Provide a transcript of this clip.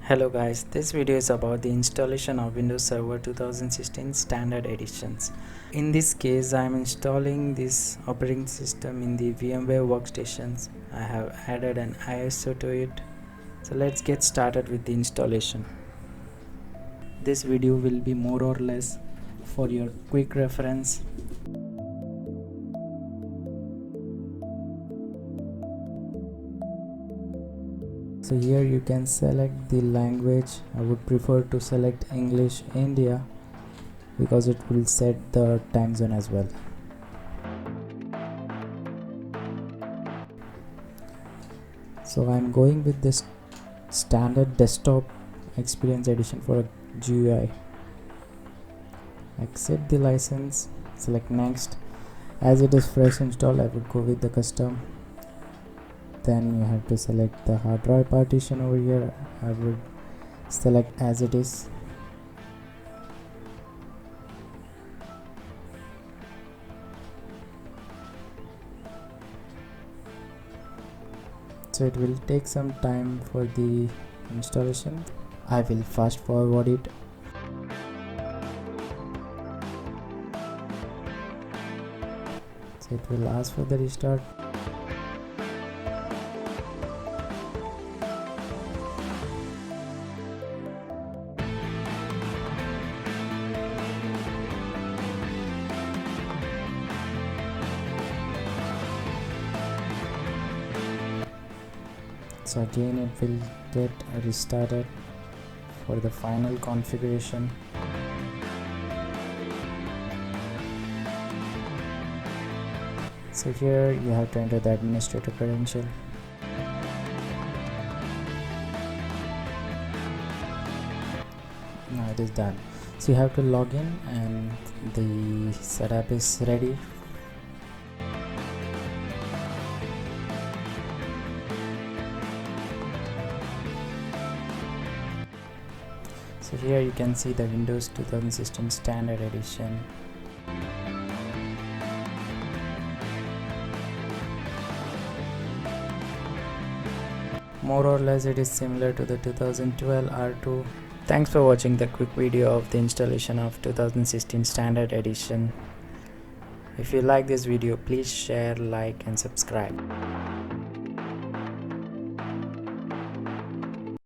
Hello guys, this video is about the installation of Windows Server 2016 Standard Editions. In this case, I am installing this operating system in the VMware workstations. I have added an ISO to it. So let's get started with the installation. This video will be more or less for your quick reference. So here you can select the language. I would prefer to select English India because it will set the time zone as well. So I'm going with this standard desktop experience edition for a GUI. Accept the license, select next. As it is fresh install, I would go with the custom. Then you have to select the hard drive partition over here. I would select as it is. So it will take some time for the installation. I will fast forward it. So it will ask for the restart. So again it will get restarted for the final configuration. So here you have to enter the administrator credential. Now it is done. So you have to log in and the setup is ready. So here you can see the Windows 2016 Standard Edition. More or less it is similar to the 2012 R2. Thanks for watching the quick video of the installation of 2016 Standard Edition. If you like this video, please share, like and subscribe.